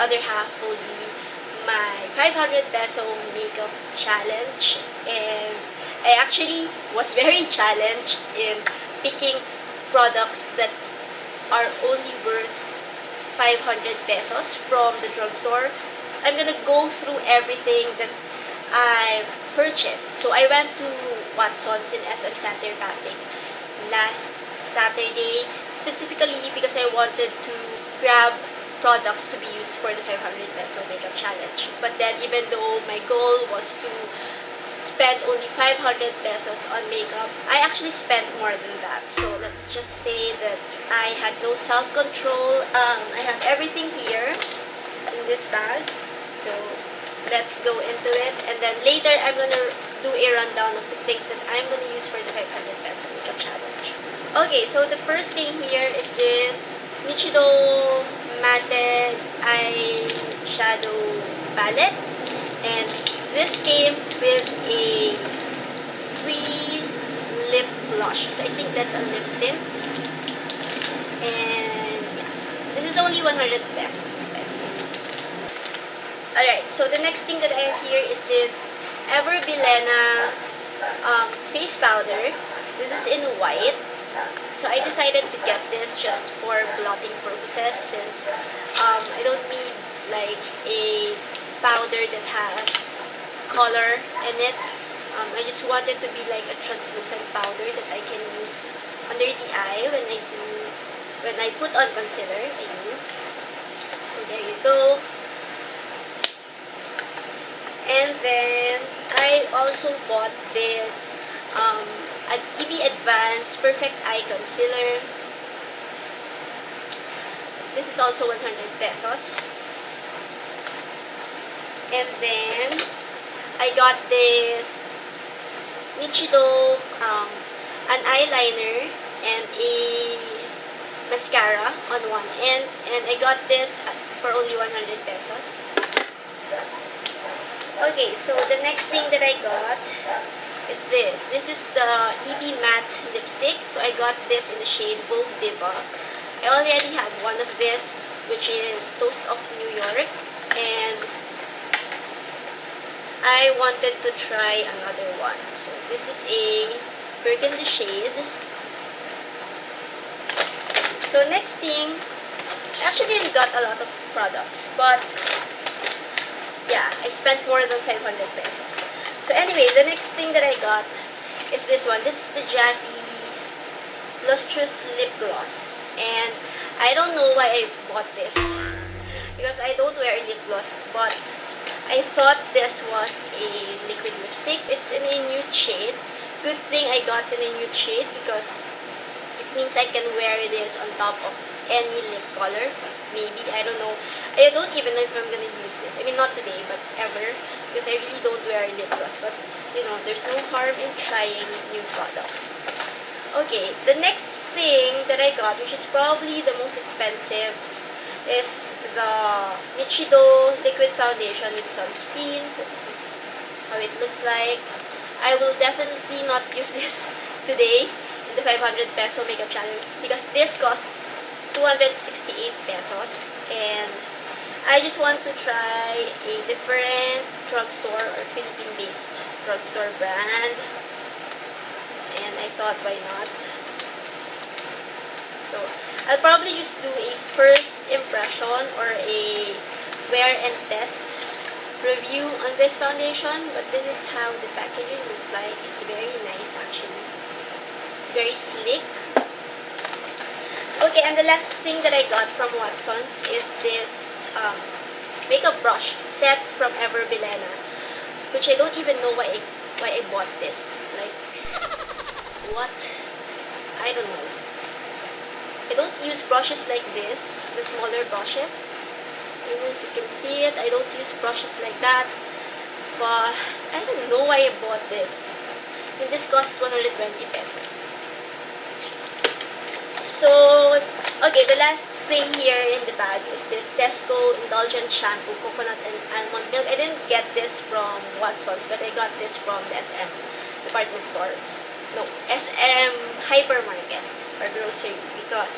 other half will be my 500 peso makeup challenge. And I actually was very challenged in picking products that are only worth 500 pesos from the drugstore. I'm gonna go through everything that I've purchased. So I went to Watson's in SM Center Pasig last Saturday, specifically because I wanted to grab products to be used for the 500 peso makeup challenge. But then, even though my goal was to spend only 500 pesos on makeup, I actually spent more than that. So let's just say that I had no self-control. I have everything here in this bag. So let's go into it. And then later, I'm gonna do a rundown of the things that I'm gonna use for the 500 peso makeup challenge. Okay, so the first thing here is this Nichido Matte Eyeshadow Palette. And this came with a free lip blush. So I think that's a lip tint. And yeah, this is only 100 pesos. Alright, so the next thing that I have here is this Ever Bilena face powder. This is in white. So I decided to get this just for blotting purposes, since I don't need like a powder that has color in it. I just wanted to be like a translucent powder that I can use under the eye when I put on concealer. I mean. So there you go. And then I also bought this EB Advanced Perfect Eye Concealer. This is also 100 pesos. And then I got this Nichido an eyeliner and a mascara on one end, and I got this for only 100 pesos. Okay, so the next thing that I got is this. This is the EB Matte Lipstick. So I got this in the shade Vogue Diva. I already have one of this, which is Toast of New York. And I wanted to try another one. So this is a burgundy shade. So next thing, I actually didn't got a lot of products, but yeah, I spent more than 500 pesos. So anyway, the next thing that I got is this one. This is the Jazzy Lustrous Lip Gloss. And I don't know why I bought this, because I don't wear lip gloss, but I thought this was a liquid lipstick. It's in a nude shade. Good thing I got in a nude shade, because it means I can wear this on top of any lip color. Maybe, I don't know. I don't even know if I'm gonna use this. I mean, not today, but ever. Because I really don't wear lip gloss. But, you know, there's no harm in trying new products. Okay, the next thing that I got, which is probably the most expensive, is the Nichido Liquid Foundation with sunscreen. So this is how it looks like. I will definitely not use this today in the 500 peso makeup challenge, because this costs 268 pesos, and I just want to try a different drugstore or Philippine-based drugstore brand, and I thought, why not? So I'll probably just do a first impression or a wear and test review on this foundation, but this is how the packaging looks like. It's very nice actually. It's very sleek. Okay, and the last thing that I got from Watson's is this makeup brush set from Ever Bilena, which I don't even know why I bought this. Like, what? I don't know. I don't use brushes like this, the smaller brushes. I don't know if you can see it. I don't use brushes like that. But I don't know why I bought this. And this cost 120 pesos. So, okay, the last thing here in the bag is this Tesco Indulgent Shampoo, Coconut and Almond Milk. I didn't get this from Watson's, but I got this from the SM department store. No, SM hypermarket or grocery, because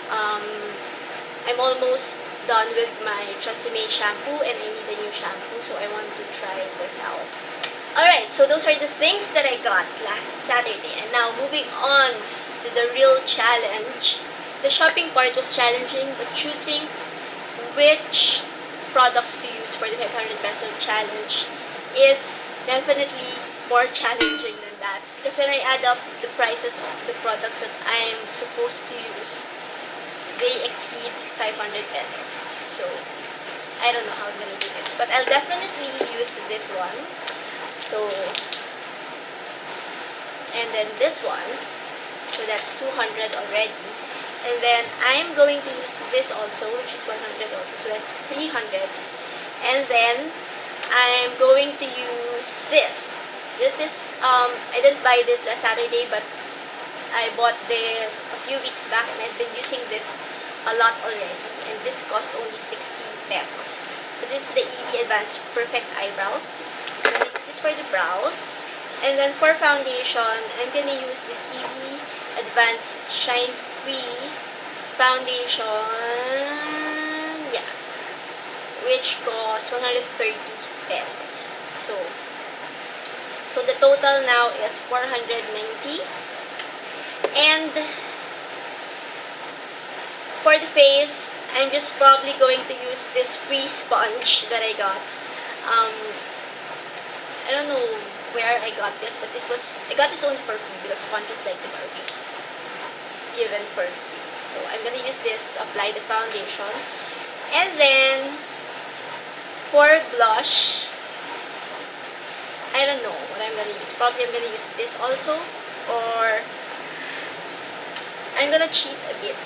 I'm almost done with my Tresemme shampoo and I need a new shampoo, so I want to try this out. Alright, so those are the things that I got last Saturday. And now moving on to the real challenge. The shopping part was challenging, but choosing which products to use for the 500 peso challenge is definitely more challenging than that. Because when I add up the prices of the products that I am supposed to use, they exceed 500 pesos. So, I don't know how I'm gonna do this. But I'll definitely use this one. So, and then this one. So, that's 200 already. And then, I'm going to use this also, which is 100 also. So, that's 300. And then, I'm going to use this. This is, I didn't buy this last Saturday, but I bought this a few weeks back and I've been using this a lot already. And this cost only 60 pesos. So this is the EV Advanced Perfect Eyebrow. I'm going to use this for the brows. And then for foundation, I'm going to use this EV Advanced Shine Free Foundation. Yeah. Which costs 130 pesos. So the total now is 490. And for the face, I'm just probably going to use this free sponge that I got. I don't know where I got this, but I got this only for free because sponges like this are just given for free. So I'm gonna use this to apply the foundation. And then for blush, I don't know what I'm gonna use. Probably I'm gonna use this also, or I'm gonna cheat a bit.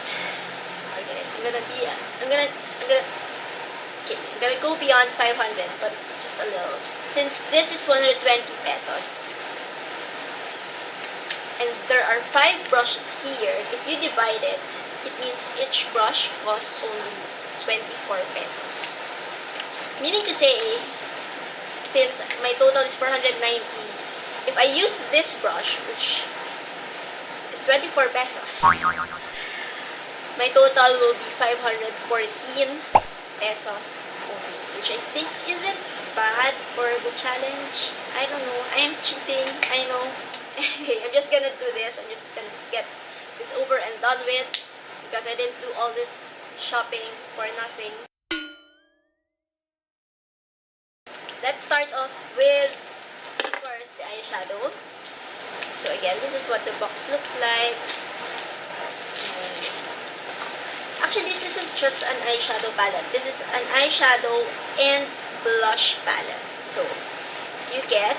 Okay, I'm gonna go beyond 500, but just a little. Since this is 120 pesos, and there are 5 brushes here, if you divide it, it means each brush costs only 24 pesos. Meaning to say, since my total is 490, if I use this brush, which is 24 pesos, my total will be 514 pesos only, which I think isn't bad for the challenge. I don't know. I am cheating. I know. Anyway, I'm just gonna do this. I'm just gonna get this over and done with because I didn't do all this shopping for nothing. Let's start off with first the eyeshadow. So again, this is what the box looks like. Actually, this isn't just an eyeshadow palette. This is an eyeshadow and blush palette. So, you get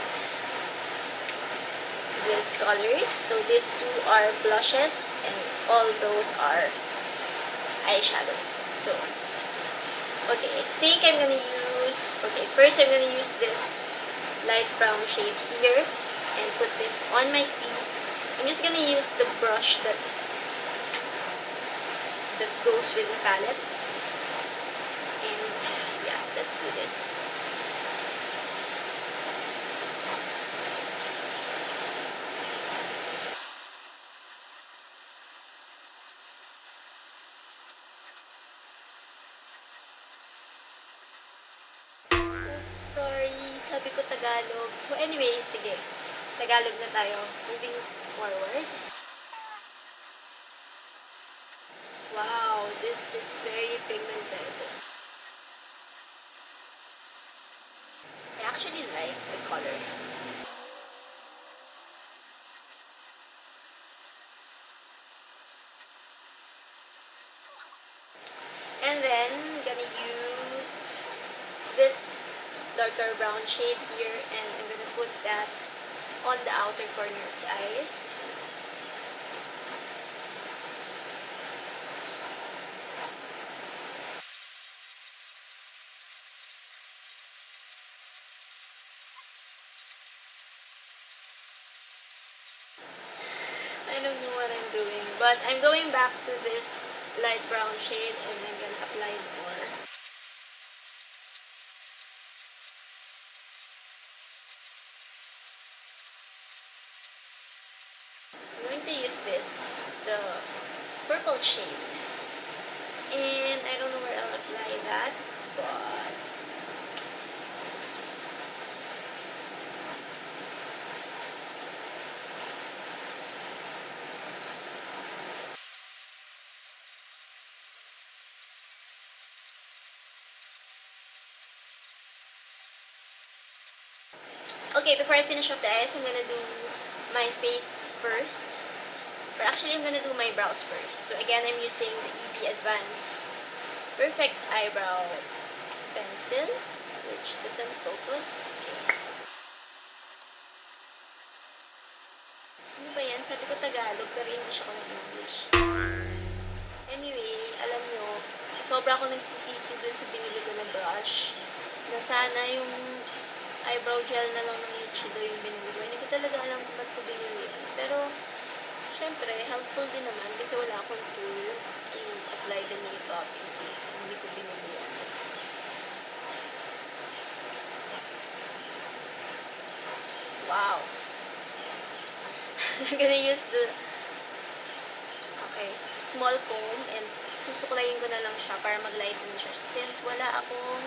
these colors. So, these two are blushes and all those are eyeshadows. So, okay, I think I'm gonna use, first I'm gonna use this light brown shade here and put this on my crease. I'm just gonna use the brush that goes with the palette. And yeah, let's do this. Oops, sorry, sabi ko Tagalog. So anyway, sige. Tagalog na tayo. Moving forward. Wow, this is very pigmented. I actually like the color. And then, I'm gonna use this darker brown shade here and I'm gonna put that on the outer corner of the eyes. I don't know what I'm doing, but I'm going back to this light brown shade and I'm gonna apply more. I'm going to use this, the purple shade, and I don't know where I'll apply but okay, before I finish up the eyes, I'm gonna do my face first. Or actually, I'm gonna do my brows first. So again, I'm using the EB Advanced Perfect Eyebrow Pencil, which doesn't focus. Okay. Ano ba yan? Sabi ko Tagalog, pero hindi siya ko English. Anyway, alam nyo, sobra ako nagsisisi dun sa binili ko na brush. Na sana yung eyebrow gel na lang ng Ichido yung binili ko. Hindi ko talaga alam kung ba't ko binili yan. Pero, syempre, helpful din naman kasi wala akong tool to apply the makeup in case kung hindi ko binili yan. Wow! I'm gonna use the small comb and susuklayin ko na lang siya para mag-lighten siya since wala akong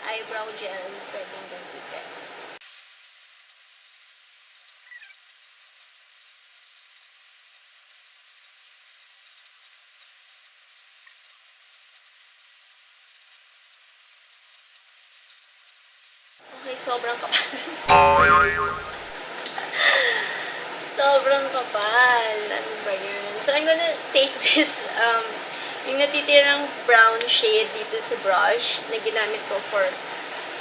eyebrow gel na pwedeng gamitin. Okay, sobrang kapal. Sobrang kapal. Ano ba yun? So, I'm gonna take this, yung natitirang brown shade dito sa brush na ginamit ko for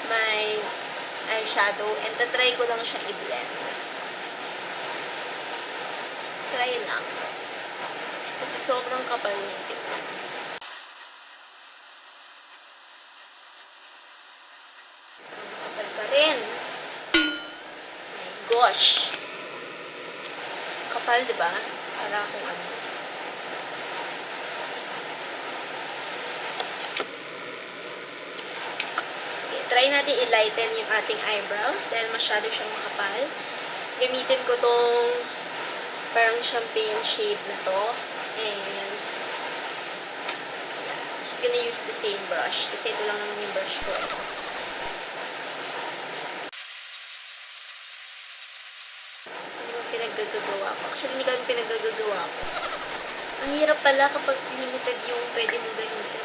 my eyeshadow and tatry ko lang siya i-blend. Try lang. Kasi sobrang kapal niya tingnan. Kapal pa rin. My gosh. Kapal, diba? Para akong ano. Sige, try natin i-lighten yung ating eyebrows dahil masyado siyang makapal. Gamitin ko tong parang champagne shade na to. And I'm just gonna use the same brush kasi ito lang naman yung brush ko. Pinaggagawa ko. Actually, hindi kami pinaggagawa ko. Ang hirap pala kapag limited yung pwede mo gamitin.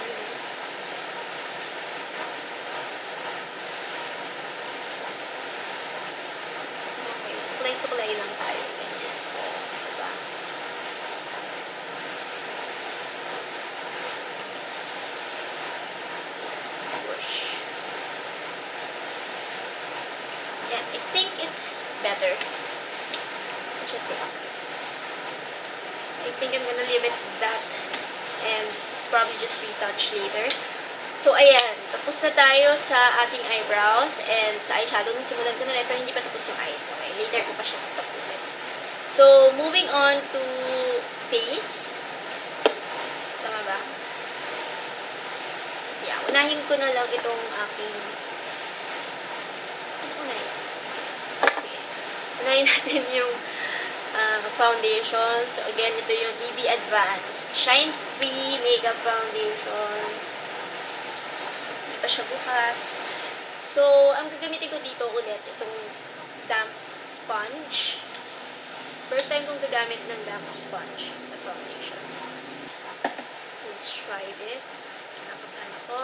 Okay, suklay-suklay lang tayo. Ganyan. Diba? Push. Yeah, I think it's better. I think I'm gonna leave it that and probably just retouch later. So, ayan. Tapos na tayo sa ating eyebrows and sa eyeshadow. Nasimulan ko na rin pero hindi pa tapos yung eyes. Okay, later ko pa siya tapusin. So, moving on to face. Tama ba? Yeah, unahin ko na lang itong aking unahin. Sige. Unahin natin yung foundation. So, again, ito yung EB Advanced Shine Free Makeup Foundation. Hindi pa siya bukas. So, ang gagamitin ko dito ulit, itong damp sponge. First time kong gagamit ng damp sponge sa foundation. Let's try this. Nakapaan ako.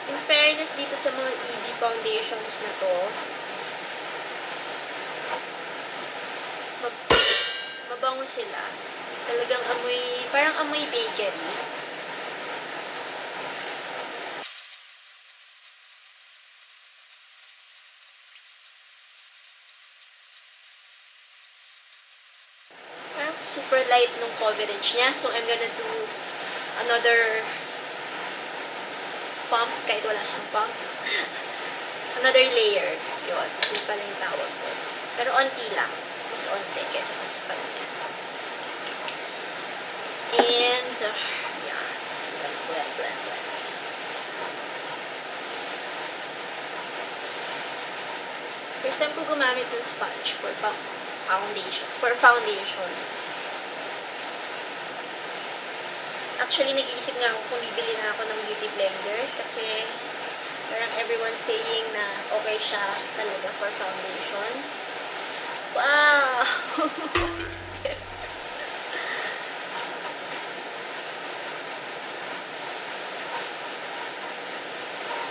In fairness dito sa mga EB foundations na to, mabango sila. Talagang amoy, parang amoy bakery. Parang super light nung coverage niya. So, I'm gonna do another pump, kahit wala siyang pump. Another layer. Yun. Yun pala yung tawag ko. Pero onti lang. Mas onti kaysa mas panita. And, yeah. Blend, blend, blend. First time ko gumamit ng sponge for pump. foundation. Actually, nag-iisip nga ako kung bibili na ako ng beauty blender kasi parang everyone saying na okay siya talaga for foundation. Wow!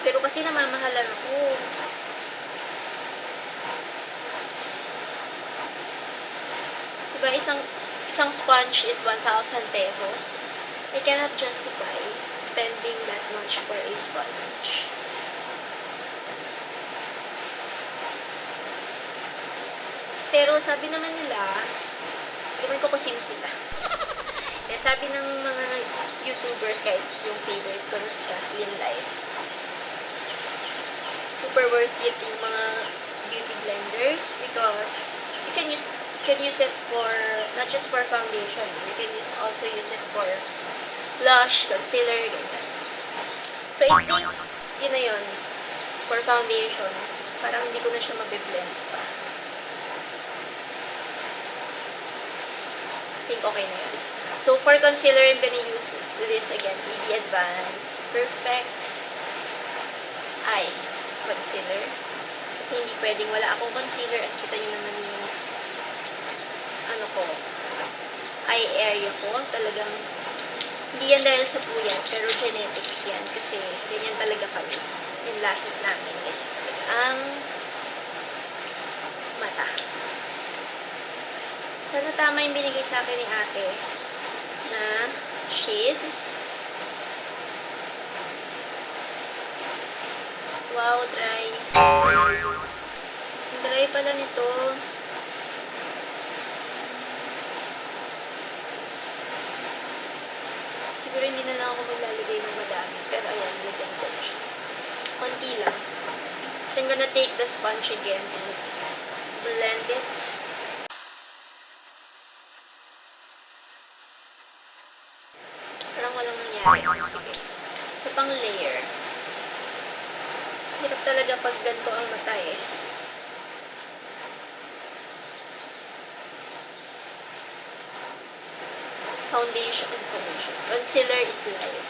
Pero kasi namamahalan ako. Diba, isang sponge is 1,000 pesos. I cannot justify spending that much for a sponge. Pero sabi naman nila, ewan ko kung sino sila. Kaya sabi ng mga YouTubers, kahit yung favorite ko na si Kathleen Lights, super worth it yung mga beauty blenders because you can use it for, not just for foundation, you can also use it for blush, concealer, ganyan. So, I think, yun na yun, for foundation, parang hindi ko na siya mabiblend pa. I think okay na yun. So, for concealer, I'm gonna use this again, BB Advance Perfect Eye Concealer. Kasi hindi pwedeng wala akong concealer at kita nyo naman yung ano ko, eye area ko. Talagang, hindi yan dahil sa puyat, pero genetics yan. Kasi, ganyan talaga kami. Yung lahi namin. Ganyan talaga ang mata. Sana tama yung binigay sa akin ni ate na shade. Wow, dry. Ang dry pala nito. Siguro hindi na lang ako maglalagay ng madami. Pero ayan, lagyan ko na siya. Konti lang. So I'm gonna take the sponge again and blend it. Parang walang nangyari. So, sige. Sa pang layer. Hirap talaga pag ganito ang mata eh. Foundation. Concealer is light.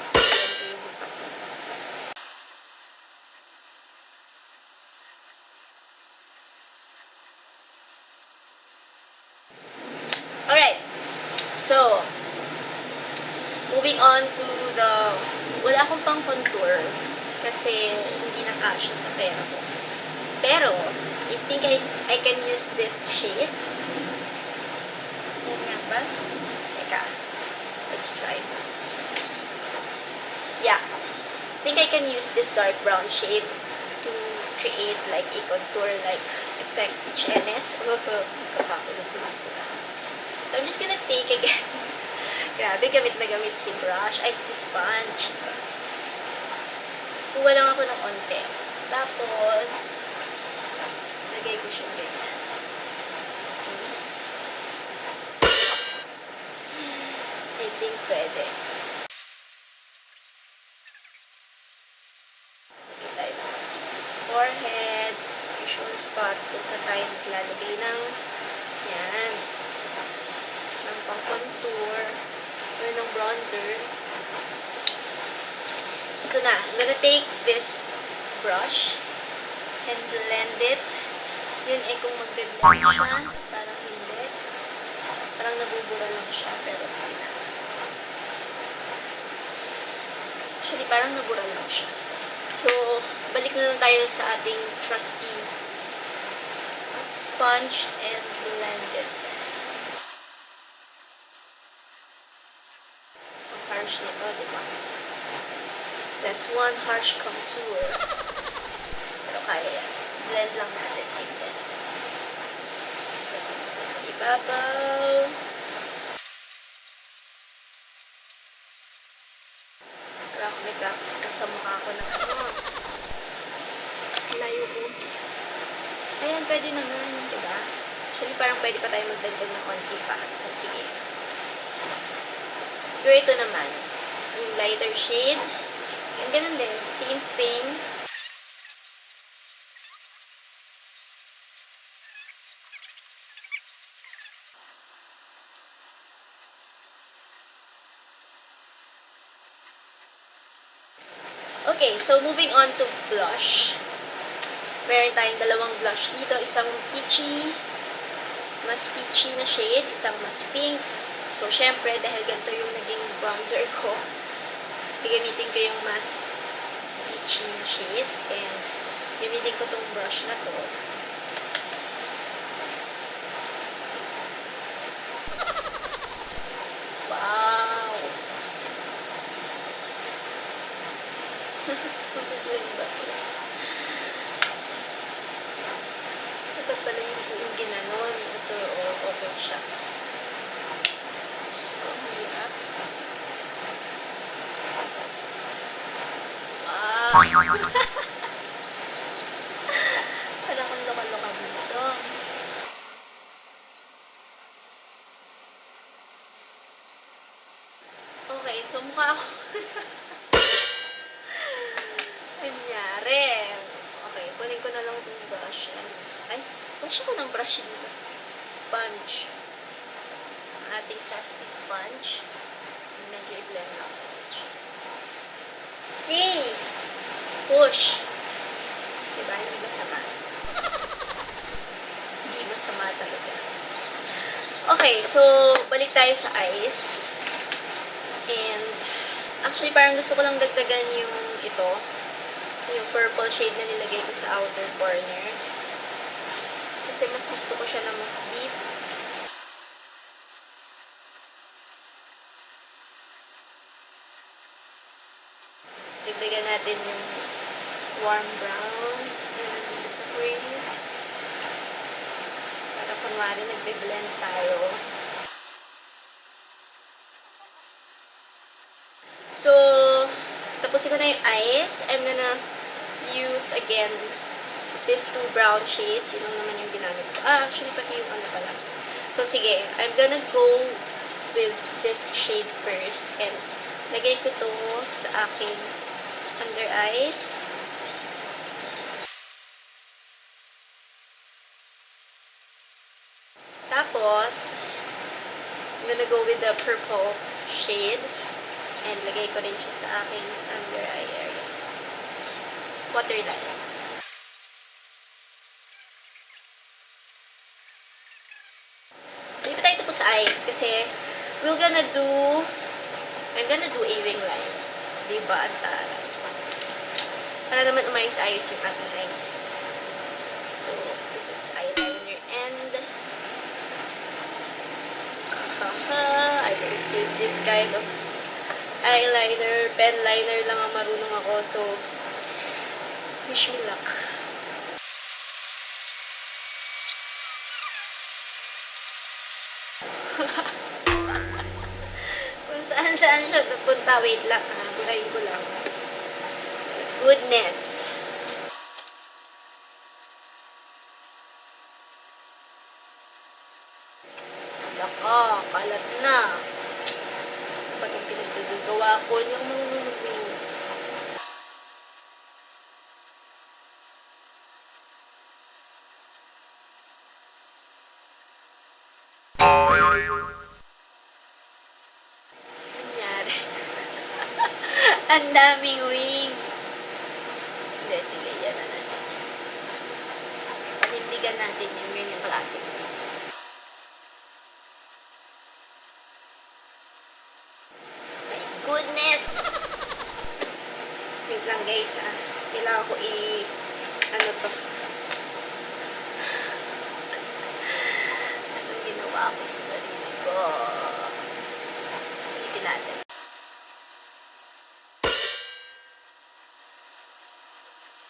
Alright. So, moving on to the, wala akong pang contour kasi hindi na kasya sa pera ko. Pero, I think I can use this shade. Yan nga ba? Teka. Let's try. Yeah. I think I can use this dark brown shade to create like a contour like effect HNS. Kakakulong ko lang sila. So, I'm just gonna take again. Grabe, gamit na gamit si brush. Ay, si sponge. Kuha lang ako ng onte. Tapos, lagay ko siya ganyan. See? I think pwede. Lagay tayo ng forehead, visual spots, kung saan tayo naglalagay ng yan. Ng pang-contour. Or ng bronzer. So, ito na. I'm gonna take this brush and blend it. Yun eh, kung magbe-blend siya, parang hindi. Parang nabubura lang siya, pero sige na. Actually, parang nabura lang siya. So, balik na lang tayo sa ating trusty sponge and blend it. Harsh nito, diba? That's one harsh contour. Pero kaya yan. Blend lang natin. Like that. So, sa ibabaw. Wala akong nagkakaskas sa mukha ko na ano. Layo ko. Ayan, pwede naman, diba? Actually, parang pwede pa tayo magdagdag ng konti pa. So, sige. Siguro ito naman, yung lighter shade. And ganun din, same thing. Okay, so moving on to blush. Meron tayong dalawang blush dito. Isang peachy, mas peachy na shade. Isang mas pink. So, syempre, dahil ganito yung naging bronzer ko, gagamitin ko yung mas peachy na shade. And, gamitin ko tong brush na to. Wow! Mag-blend ba ito? Ito pala yung ginanon. Ito, okay siya. So, hirap. Wow! Para kang lokal-lokal dito. Okay, so mukha ako. Anyari. Okay, kunin ko na lang itong brush. Ay, brush ako ng brush dito. Sponge. Ang ating chastity sponge. Medyo i-blend lang. Okay. Push. Diba? Hindi masama. Hindi masama talaga. Okay, so balik tayo sa eyes. And actually parang gusto ko lang dagdagan yung ito. Yung purple shade na nilagay ko sa outer corner. Kasi mas gusto ko siya na mas deep. Dagdagan natin yung warm brown na nandito sa crease. Para kunwari nagbe-blend tayo. So, tapusin ko na yung eyes. I'm gonna use again these two brown shades. Yun lang naman yung ginamit ko. Actually, pati yung ano pala. So, sige. I'm gonna go with this shade first. And, lagay ko to sa aking under eye. Tapos, I'm gonna go with the purple shade. And, lagay ko rin siya sa aking under eye area. Waterline. So, iba tayo ito po sa eyes kasi I'm gonna do a wing line. Diba? Ang taray. Para naman umayos-ayos yung ating eyes. So, this is the eyeliner and I don't use this kind of eyeliner. Pen liner lang ang marunong ako. So, wish me luck. Kung saan-saan siya napunta. Wait lang. Burahin ko lang. Goodness. Laka. Kalat na. Ba't ang pinagagawa ko? Yung mga nangyari. Ang daming wing. Hindi, sige, yan na natin. Panindigan natin yung ganyang klase. My goodness! Wait lang guys, kailangan ko ano to? Anong ginawa ko sa sarili ko? Ulitin natin.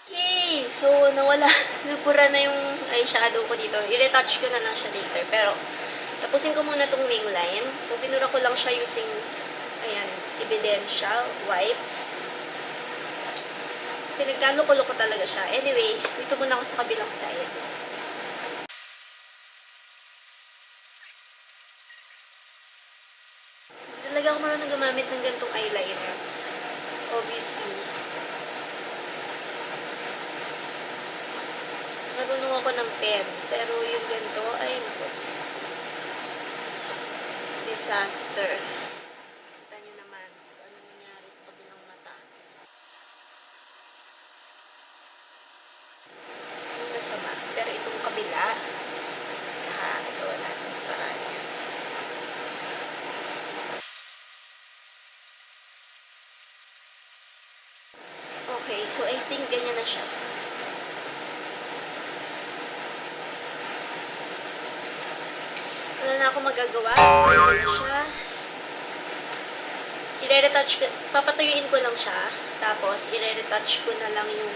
Okay, so nawala, nabura na yung eyeshadow ko dito. I-retouch ko na lang siya later. Pero, tapusin ko muna tong wing line. So, binura ko lang siya using, ayan, ebidensya, wipes. Kasi nagkaloko-loko talaga siya. Anyway, dito muna ako sa kabilang side. Hindi talaga ako marunong gumamit ng ganitong eyeliner. Obviously. Marunong ako ng pen. Pero yung ganito, ay naku. Disaster. Kita nyo naman kung ano nangyari sa kabilang mata. Okay, so I think ganyan na siya. Wala na ako magagawa. Ganyan na siya. I-retouch ko, papatuyuin ko lang siya. Tapos, i-retouch ko na lang yung,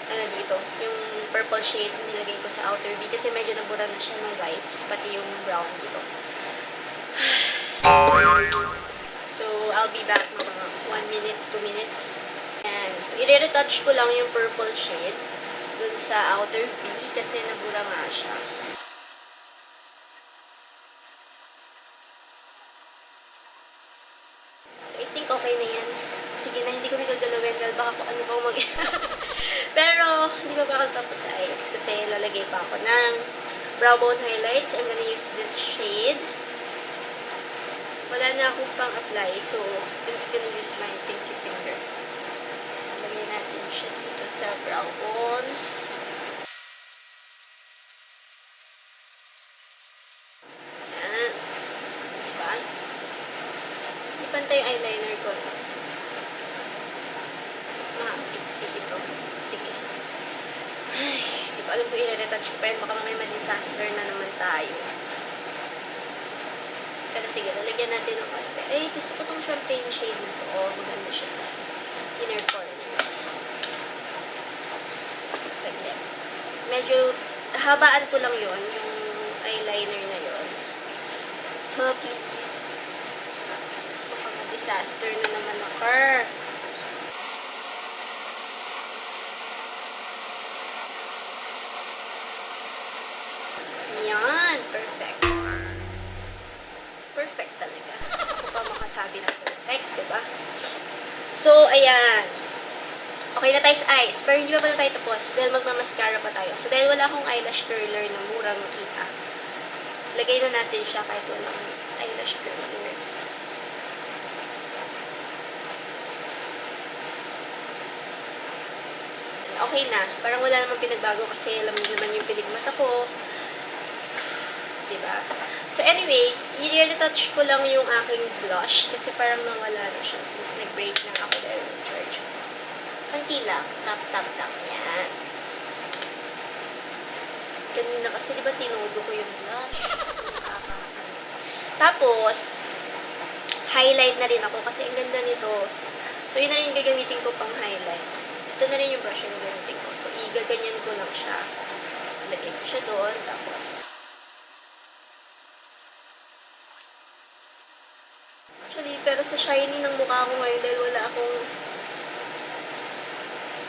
ano dito, yung purple shade nilagay ko sa outer V. Kasi medyo nabura na siya ng whites, pati yung brown dito. So, I'll be back mga 1 minute, 2 minutes. And, so, i-retouch ko lang yung purple shade dun sa outer V kasi nabura nga siya. I think okay na yan. Sige na, hindi ko nagagalawin dahil baka kung ano pang Pero, hindi pa ako tapos sa eyes kasi lalagay pa ako ng brow bone highlights. I'm gonna use this shade. Wala na akong pang-apply, so I'm just gonna use my pinky finger. Lagay natin siya dito sa brow bone. Yan. Diba? Pantay yung eyeliner ko. Mas makapiksi ito. Sige. Ay, di ba alam ko i-retouch ko pa yun. Baka may ma-disaster na naman tayo. Pero sige, lalagyan natin ng konti. Ay, gusto ko itong champagne shade nito. Oh, maganda siya sa inner corners. Saglit. Medyo, habaan ko lang yon yung eyeliner na yon. Oh, please. Disaster na naman occur. Yan. Perfect. Perfect talaga. Ako pa makasabi na perfect, diba? So, ayan. Okay na tayo sa eyes. Pero hindi pa pala tayo tapos dahil magmamascara pa tayo. So, dahil wala akong eyelash curler na murang makita, lagay na natin siya kahit walang eyelash curler. Okay na. Parang wala namang pinagbago kasi alam niyo naman yung pinigmata ko. Diba? So, anyway, i-retouch ko lang yung aking blush kasi parang nawala na siya since nag-break na ako dahil ng church. Konti lang. Tap, tap, tap. Yan. Kanina kasi, diba, tinodo ko yung blush. Tapos, highlight na rin ako kasi ang ganda nito. So, yun na rin gagamitin ko pang highlight. Ito na rin yung brush yung gagamitin ko. So, igaganyan ko lang siya. So, lagay ko siya doon. Tapos, actually, pero sa shiny ng mukha ko ngayon dahil wala akong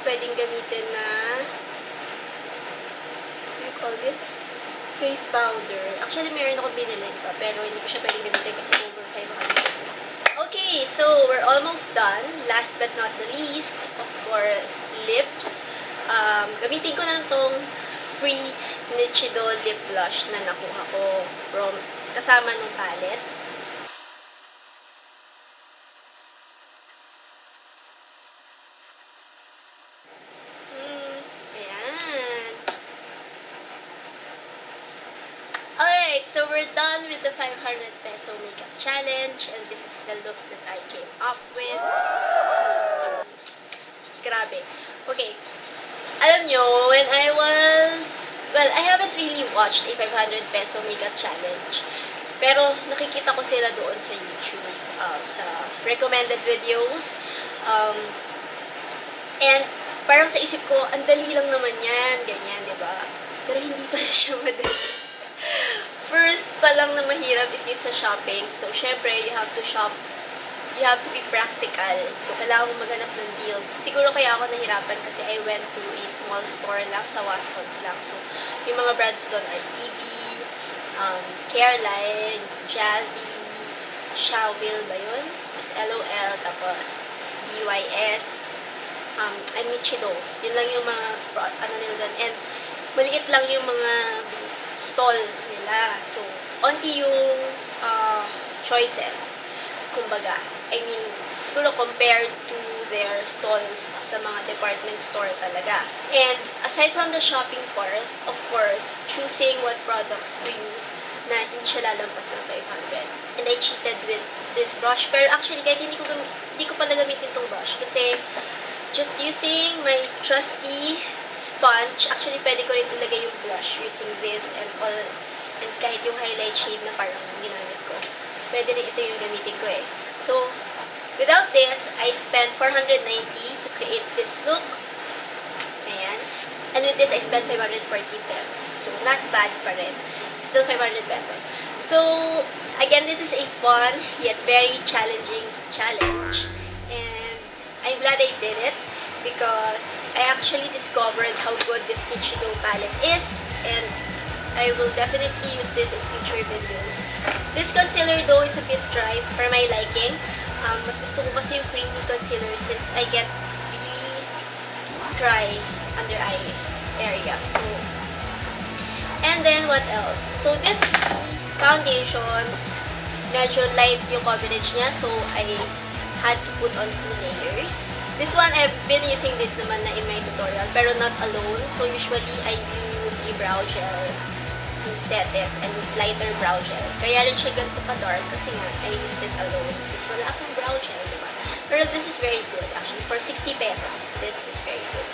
pwedeng gamitin na what do you call this? Face powder. Actually, meron ako binili pa, pero hindi ko siya pwedeng gamitin kasi over 500. Okay, so we're almost done. Last but not the least, of course, lips. Gamitin ko na itong free Nichido lip blush na nakuha ko from kasama ng palette. Alright, so we're done with the 500 peso makeup challenge and this is the look that I came up with. Grabe. Okay. Alam nyo, when I was, well, I haven't really watched a 500 peso makeup challenge. Pero nakikita ko sila doon sa YouTube, sa recommended videos. And parang sa isip ko, ang dali lang naman yan, ganyan, diba? Pero hindi pala siya madali. First pa lang na mahirap is yun sa shopping. So, syempre, you have to shop. You have to be practical. So, kailangan mo maghanap ng deals. Siguro kaya ako nahirapan kasi I went to a small store lang, sa Watsons lang. So, yung mga brands doon are EB, Careline, Jazzy, Shawil ba yun? Is LOL, tapos BYS, and Nichido. Yun lang yung mga, ano nila doon. And, maliit lang yung mga stall nila. So, onti yung choices. Kumbaga, I mean, siguro compared to their stalls sa mga department store talaga. And, aside from the shopping part, of course, choosing what products to use na hindi siya lalampas ng 500. And I cheated with this brush. Pero actually, kahit hindi ko pala gamitin itong brush kasi just using my trusty sponge. Actually, pwede ko rin ilagay yung blush using this and all, and kahit yung highlight shade na parang ginamit ko. Pwede rin ito yung gamitin ko eh. So, without this, I spent 490 to create this look. Ayan. And with this, I spent 540 pesos. So, not bad pa rin. Still 500 pesos. So, again, this is a fun yet very challenging challenge. And I'm glad I did it because I actually discovered how good this Nichido palette is. And I will definitely use this in future videos. This concealer though is a bit dry for my liking. Mas gusto ko kasi yung creamy concealer since I get really dry under eye area. So, and then what else? So this foundation, medyo light yung coverage niya, so I had to put on 2 layers. This one, I've been using this naman na in my tutorial, pero not alone. So usually, I use a brow gel to set it, and lighter brow gel. Kaya rin siya ganito ka-dark kasi nga, I used it alone. Since wala akong brow gel, diba? Pero this is very good, actually. For 60 pesos, this is very good.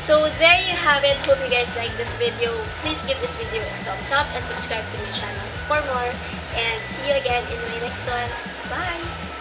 So, there you have it. Hope you guys like this video. Please give this video a thumbs up and subscribe to my channel for more. And see you again in my next one. Bye!